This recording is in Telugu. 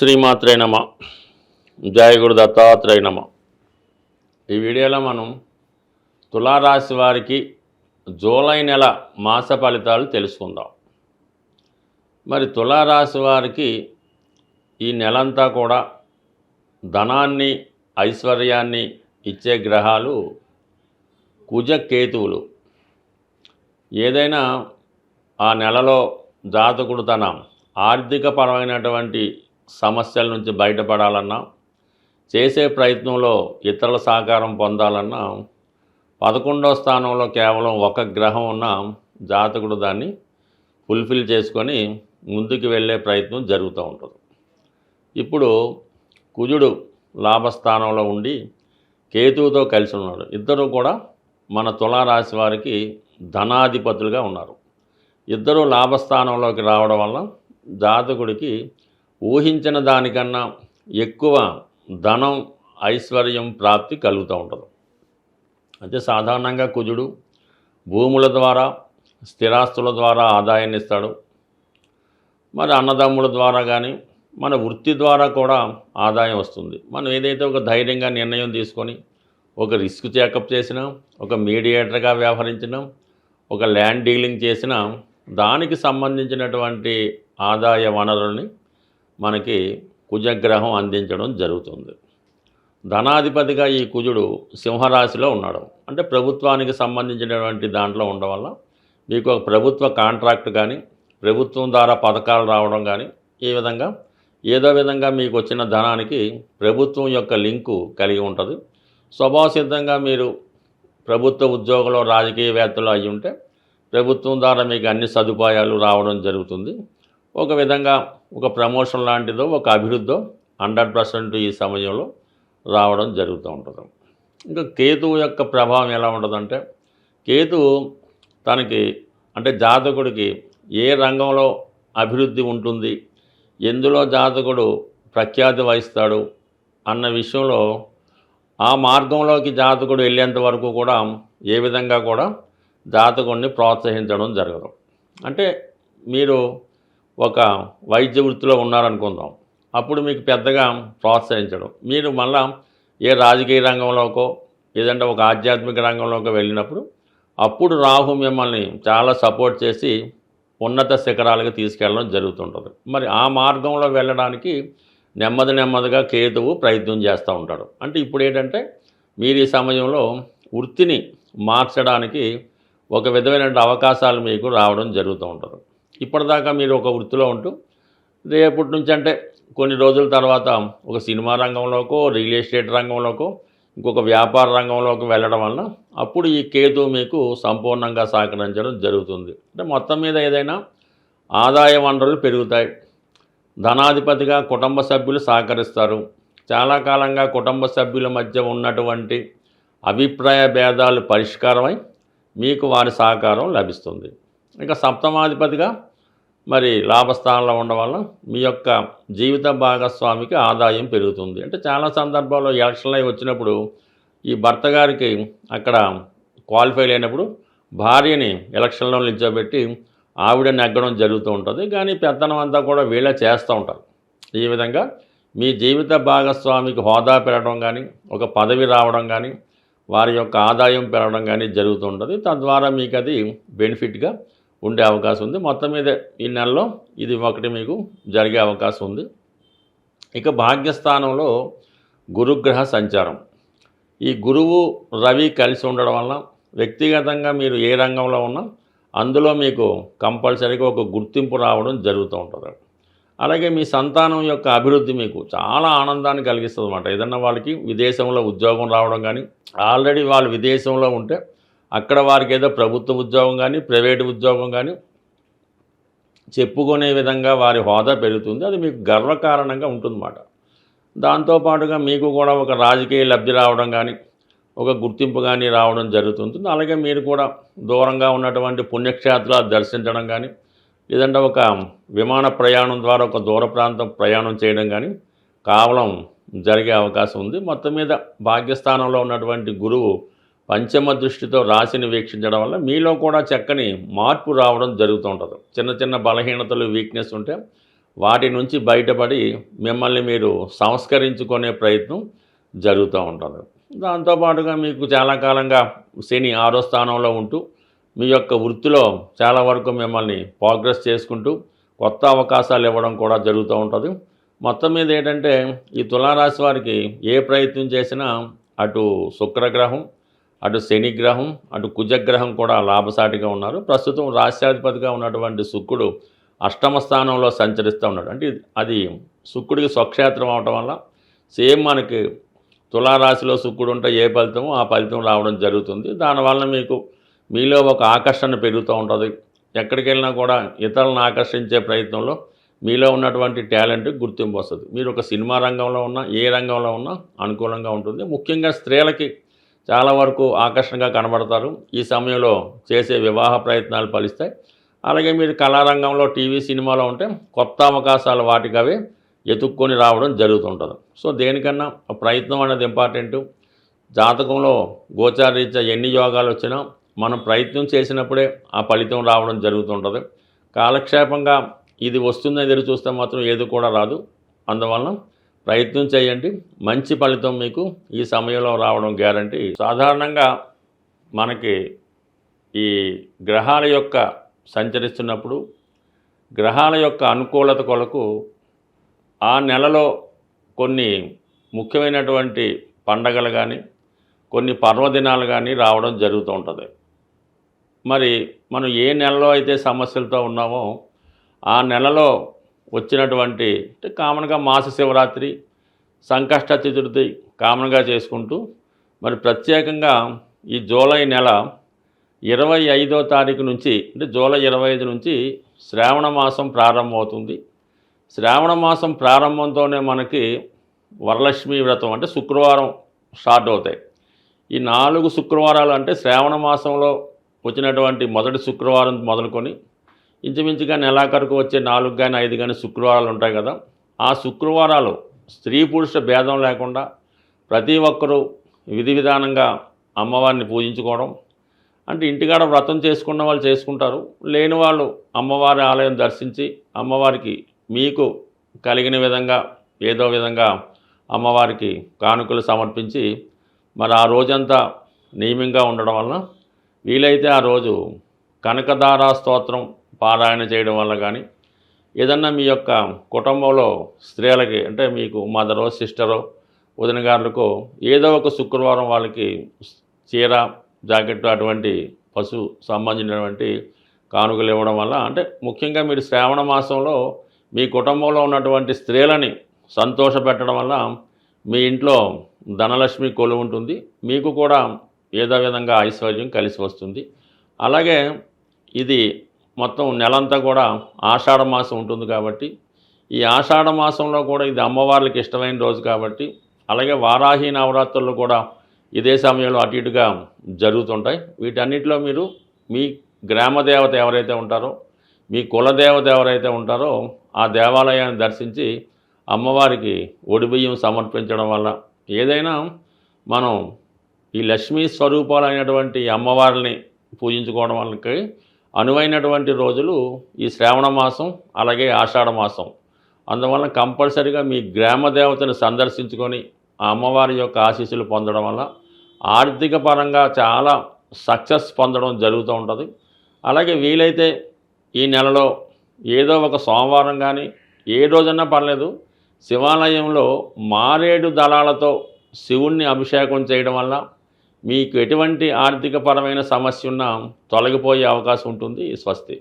శ్రీమాత్రే నమ. జయ గురు దత్తాత్రేయ నమ. ఈ వీడియోలో మనం తులారాశి వారికి జూలై నెల మాస ఫలితాలు తెలుసుకుందాం. మరి తులారాశి వారికి ఈ నెలంతా కూడా ధనాన్ని ఐశ్వర్యాన్ని ఇచ్చే గ్రహాలు కుజ కేతువులు. ఏదైనా ఆ నెలలో జాతకుడు తన ఆర్థిక పరమైనటువంటి సమస్యల నుంచి బయటపడాలన్నా, చేసే ప్రయత్నంలో ఇతరుల సహకారం పొందాలన్నా 11వ స్థానంలో కేవలం ఒక గ్రహం ఉన్న జాతకుడు దాన్ని ఫుల్ఫిల్ చేసుకొని ముందుకు వెళ్ళే ప్రయత్నం జరుగుతూ ఉంటుంది. ఇప్పుడు కుజుడు లాభస్థానంలో ఉండి కేతువుతో కలిసి ఉన్నాడు. ఇద్దరు కూడా మన తులారాశి వారికి ధనాధిపతులుగా ఉన్నారు. ఇద్దరు లాభస్థానంలోకి రావడం వల్ల జాతకుడికి ఊహించిన దానికన్నా ఎక్కువ ధనం ఐశ్వర్యం ప్రాప్తి కలుగుతూ ఉంటుంది. అయితే సాధారణంగా కుజుడు భూముల ద్వారా స్థిరాస్తుల ద్వారా ఆదాయాన్ని ఇస్తాడు. మరి అన్నదమ్ముల ద్వారా కానీ మన వృత్తి ద్వారా కూడా ఆదాయం వస్తుంది. మనం ఏదైతే ఒక ధైర్యంగా నిర్ణయం తీసుకొని ఒక రిస్క్ చెకప్ చేసినా, ఒక మీడియేటర్గా వ్యవహరించినా, ఒక ల్యాండ్ డీలింగ్ చేసినా దానికి సంబంధించినటువంటి ఆదాయ వనరుల్ని మనకి కుజగ్రహం అందించడం జరుగుతుంది. ధనాధిపతిగా ఈ కుజుడు సింహరాశిలో ఉన్నాడు. అంటే ప్రభుత్వానికి సంబంధించినటువంటి దాంట్లో ఉండడం వల్ల మీకు ఒక ప్రభుత్వ కాంట్రాక్ట్ కానీ, ప్రభుత్వం ద్వారా పథకాలు రావడం కానీ, ఈ విధంగా ఏదో విధంగా మీకు వచ్చిన ధనానికి ప్రభుత్వం యొక్క లింకు కలిగి ఉంటుంది. స్వభావసిద్ధంగా మీరు ప్రభుత్వ ఉద్యోగంలో రాజకీయవేత్తలు అయి ఉంటే ప్రభుత్వం ద్వారా మీకు అన్ని సదుపాయాలు రావడం జరుగుతుంది. ఒక విధంగా ఒక ప్రమోషన్ లాంటిదో ఒక అభివృద్ధో 100% ఈ సమయంలో రావడం జరుగుతూ ఉంటుంది. ఇంకా కేతువు యొక్క ప్రభావం ఎలా ఉంటుందంటే, కేతువు తనకి అంటే జాతకుడికి ఏ రంగంలో అభివృద్ధి ఉంటుంది, ఎందులో జాతకుడు ప్రఖ్యాతి వహిస్తాడు అన్న విషయంలో ఆ మార్గంలోకి జాతకుడు వెళ్ళేంత వరకు కూడా ఏ విధంగా కూడా జాతకుడిని ప్రోత్సహించడం జరగదు. అంటే మీరు ఒక వైద్య వృత్తిలో ఉన్నారనుకుందాం, అప్పుడు మీకు పెద్దగా ప్రోత్సహించడం. మీరు మళ్ళా ఏ రాజకీయ రంగంలోకో లేదంటే ఒక ఆధ్యాత్మిక రంగంలోకి వెళ్ళినప్పుడు అప్పుడు రాహు మిమ్మల్ని చాలా సపోర్ట్ చేసి ఉన్నత శిఖరాలకు తీసుకెళ్ళడం జరుగుతుంటుంది. మరి ఆ మార్గంలో వెళ్ళడానికి నెమ్మదిగా కేతువు ప్రయత్నం చేస్తూ ఉంటాడు. అంటే ఇప్పుడు ఏంటంటే మీరు ఈ సమయంలో వృత్తిని మార్చడానికి ఒక విధమైన అవకాశాలు మీకు రావడం జరుగుతూ ఉంటుంది. ఇప్పటిదాకా మీరు ఒక వృత్తిలో ఉంటూ రేపటి నుంచి అంటే కొన్ని రోజుల తర్వాత ఒక సినిమా రంగంలోకో, రియల్ ఎస్టేట్ రంగంలోకో, ఇంకొక వ్యాపార రంగంలోకి వెళ్ళడం వల్ల అప్పుడు ఈ కేతువు మీకు సంపూర్ణంగా సహకరించడం జరుగుతుంది. అంటే మొత్తం మీద ఏదైనా ఆదాయ వనరులు పెరుగుతాయి. ధనాధిపతిగా కుటుంబ సభ్యులు సహకరిస్తారు. చాలా కాలంగా కుటుంబ సభ్యుల మధ్య ఉన్నటువంటి అభిప్రాయ భేదాలు పరిష్కారమై మీకు వారి సహకారం లభిస్తుంది. ఇంకా సప్తమాధిపతిగా మరి లాభస్థానంలో ఉండడం వల్ల మీ యొక్క జీవిత భాగస్వామికి ఆదాయం పెరుగుతుంది. అంటే చాలా సందర్భాల్లో ఎలక్షన్లు అవి వచ్చినప్పుడు ఈ భర్త గారికి అక్కడ క్వాలిఫై లేనప్పుడు భార్యని ఎలక్షన్లో నిల్చోబెట్టి ఆవిడ నెగ్గడం జరుగుతూ ఉంటుంది. కానీ పెత్తనం అంతా కూడా వీళ్ళే చేస్తూ ఉంటారు. ఈ విధంగా మీ జీవిత భాగస్వామికి హోదా పెరగడం కానీ, ఒక పదవి రావడం కానీ, వారి యొక్క ఆదాయం పెరగడం కానీ జరుగుతూ ఉంటుంది. తద్వారా మీకు అది బెనిఫిట్గా ఉండే అవకాశం ఉంది. మొత్తం మీద ఈ నెలలో ఇది ఒకటి మీకు జరిగే అవకాశం ఉంది. ఇక భాగ్యస్థానంలో గురుగ్రహ సంచారం. ఈ గురువు రవి కలిసి ఉండడం వల్ల వ్యక్తిగతంగా మీరు ఏ రంగంలో ఉన్నా అందులో మీకు కంపల్సరీగా ఒక గుర్తింపు రావడం జరుగుతూ ఉంటుంది. అలాగే మీ సంతానం యొక్క అభివృద్ధి మీకు చాలా ఆనందాన్ని కలిగిస్తుంది అన్నమాట. ఏదన్నా వాళ్ళకి విదేశంలో ఉద్యోగం రావడం కానీ, ఆల్రెడీ వాళ్ళు విదేశంలో ఉంటే అక్కడ వారికి ఏదో ప్రభుత్వ ఉద్యోగం కానీ, ప్రైవేటు ఉద్యోగం కానీ చెప్పుకునే విధంగా వారి హోదా పెరుగుతుంది. అది మీకు గర్వకారణంగా ఉంటుందన్నమాట. దాంతోపాటుగా మీకు కూడా ఒక రాజకీయ లబ్ధి రావడం కానీ, ఒక గుర్తింపు కానీ రావడం జరుగుతుంటుంది. అలాగే మీరు కూడా దూరంగా ఉన్నటువంటి పుణ్యక్షేత్రాలు దర్శించడం కానీ, లేదంటే ఒక విమాన ప్రయాణం ద్వారా ఒక దూర ప్రాంతం ప్రయాణం చేయడం కానీ కేవలం జరిగే అవకాశం ఉంది. మొత్తం మీద భాగ్యస్థానంలో ఉన్నటువంటి గురువు పంచమ దృష్టితో రాశిని వీక్షించడం వల్ల మీలో కూడా చక్కని మార్పు రావడం జరుగుతూ ఉంటుంది. చిన్న చిన్న బలహీనతలు, వీక్నెస్ ఉంటే వాటి నుంచి బయటపడి మిమ్మల్ని మీరు సంస్కరించుకునే ప్రయత్నం జరుగుతూ ఉంటుంది. దాంతోపాటుగా మీకు చాలా కాలంగా శని 6వ స్థానంలో ఉంటూ మీ యొక్క వృత్తిలో చాలా వరకు మిమ్మల్ని ప్రోగ్రెస్ చేసుకుంటూ కొత్త అవకాశాలు ఇవ్వడం కూడా జరుగుతూ ఉంటుంది. మొత్తం మీద ఏంటంటే ఈ తులారాశి వారికి ఏ ప్రయత్నం చేసినా అటు శుక్రగ్రహం, అటు శనిగ్రహం, అటు కుజగ్రహం కూడా లాభసాటిగా ఉన్నారు. ప్రస్తుతం రాశ్యాధిపతిగా ఉన్నటువంటి శుక్రుడు 8వ స్థానంలో సంచరిస్తూ ఉన్నాడు. అంటే అది శుక్రుడికి స్వక్షేత్రం అవటం వల్ల సేమ్ మనకి తులారాశిలో శుక్రుడు ఉంటే ఏ ఫలితమో ఆ ఫలితం రావడం జరుగుతుంది. దానివల్ల మీకు మీలో ఒక ఆకర్షణ పెరుగుతూ ఉంటుంది. ఎక్కడికి వెళ్ళినా కూడా ఇతరులను ఆకర్షించే ప్రయత్నంలో మీలో ఉన్నటువంటి టాలెంట్ గుర్తింపు వస్తుంది. మీరు ఒక సినిమా రంగంలో ఉన్నా ఏ రంగంలో ఉన్నా అనుకూలంగా ఉంటుంది. ముఖ్యంగా స్త్రీలకి చాలా వరకు ఆకర్షణగా కనబడతారు. ఈ సమయంలో చేసే వివాహ ప్రయత్నాలు ఫలిస్తాయి. అలాగే మీరు కళారంగంలో టీవీ సినిమాలో ఉంటే కొత్త అవకాశాలు వాటికి అవే ఎతుక్కొని రావడం జరుగుతుంటుంది. సో దేనికన్నా ప్రయత్నం అనేది ఇంపార్టెంటు. జాతకంలో గోచారరీత్యా ఎన్ని యోగాలు వచ్చినా మనం ప్రయత్నం చేసినప్పుడే ఆ ఫలితం రావడం జరుగుతుంటుంది. కాలక్షేపంగా ఇది వస్తుందని ఎదురు చూస్తే మాత్రం ఏది కూడా రాదు. అందువలన ప్రయత్నం చేయండి, మంచి ఫలితం మీకు ఈ సమయంలో రావడం గ్యారంటీ. సాధారణంగా మనకి ఈ గ్రహాల యొక్క సంచరిస్తున్నప్పుడు గ్రహాల యొక్క అనుకూలత కొరకు ఆ నెలలో కొన్ని ముఖ్యమైనటువంటి పండగలు కానీ కొన్ని పర్వదినాలు కానీ రావడం జరుగుతూ ఉంటుంది. మరి మనం ఏ నెలలో అయితే సమస్యలతో ఉన్నామో ఆ నెలలో వచ్చినటువంటి కామన్గా మాస శివరాత్రి, సంకష్ట చతుర్థి కామన్గా చేసుకుంటూ మరి ప్రత్యేకంగా ఈ జూలై నెల 25వ తారీఖు నుంచి అంటే జూలై 25 నుంచి శ్రావణ మాసం ప్రారంభమవుతుంది. శ్రావణ మాసం ప్రారంభంతోనే మనకి వరలక్ష్మి వ్రతం అంటే శుక్రవారం స్టార్ట్ అవుతాయి. ఈ 4 శుక్రవారాలు అంటే శ్రావణ మాసంలో వచ్చినటువంటి మొదటి శుక్రవారం మొదలుకొని ఇంచుమించుగా నెలాఖరుకు వచ్చే 4 కానీ 5 కానీ శుక్రవారాలు ఉంటాయి కదా. ఆ శుక్రవారాలు స్త్రీ పురుష భేదం లేకుండా ప్రతి ఒక్కరూ విధి విధానంగా అమ్మవారిని పూజించుకోవడం. అంటే ఇంటికాడ వ్రతం చేసుకున్న వాళ్ళు చేసుకుంటారు, లేని వాళ్ళు అమ్మవారి ఆలయం దర్శించి అమ్మవారికి మీకు కలిగిన విధంగా ఏదో విధంగా అమ్మవారికి కానుకలు సమర్పించి మరి ఆ రోజంతా నియమంగా ఉండడం వలన వీలైతే ఆ రోజు కనకదారా స్తోత్రం పారాయణ చేయడం వల్ల కానీ ఏదన్నా మీ యొక్క కుటుంబంలో స్త్రీలకి అంటే మీకు మదరో సిస్టరో వదిన గారులకో ఏదో ఒక శుక్రవారం వాళ్ళకి చీర జాకెట్ అటువంటి పశు సంబంధించినటువంటి కానుకలు ఇవ్వడం వల్ల అంటే ముఖ్యంగా మీరు శ్రావణ మాసంలో మీ కుటుంబంలో ఉన్నటువంటి స్త్రీలని సంతోషపెట్టడం వల్ల మీ ఇంట్లో ధనలక్ష్మి కొలువు ఉంటుంది, మీకు కూడా ఏదో విధంగా ఐశ్వర్యం కలిసి వస్తుంది. అలాగే ఇది మొత్తం నెలంతా కూడా ఆషాఢ మాసం ఉంటుంది కాబట్టి ఈ ఆషాఢ మాసంలో కూడా ఇది అమ్మవార్లకి ఇష్టమైన రోజు కాబట్టి అలాగే వారాహి నవరాత్రులు కూడా ఇదే సమయంలో అటు ఇటుగా జరుగుతుంటాయి. వీటన్నిటిలో మీరు మీ గ్రామదేవత ఎవరైతే ఉంటారో మీ కులదేవత ఎవరైతే ఉంటారో ఆ దేవాలయాన్ని దర్శించి అమ్మవారికి ఒడిబియ్యం సమర్పించడం వల్ల ఏదైనా మనం ఈ లక్ష్మీ స్వరూపాలైనటువంటి అమ్మవారిని పూజించుకోవడం వల్లకి అనువైనటువంటి రోజులు ఈ శ్రావణ మాసం అలాగే ఆషాఢ మాసం. అందువల్ల కంపల్సరిగా మీ గ్రామ దేవతను సందర్శించుకొని ఆ అమ్మవారి యొక్క ఆశీస్సులు పొందడం వల్ల ఆర్థిక పరంగా చాలా సక్సెస్ పొందడం జరుగుతూ ఉంటుంది. అలాగే వీలైతే ఈ నెలలో ఏదో ఒక సోమవారం కానీ ఏ రోజన్నా పర్లేదు శివాలయంలో మారేడు దళాలతో శివుణ్ణి అభిషేకం చేయడం వల్ల మీకు ఎటువంటి ఆర్థికపరమైన సమస్య ఉన్నా తొలగిపోయే అవకాశం ఉంటుంది. స్వస్తి.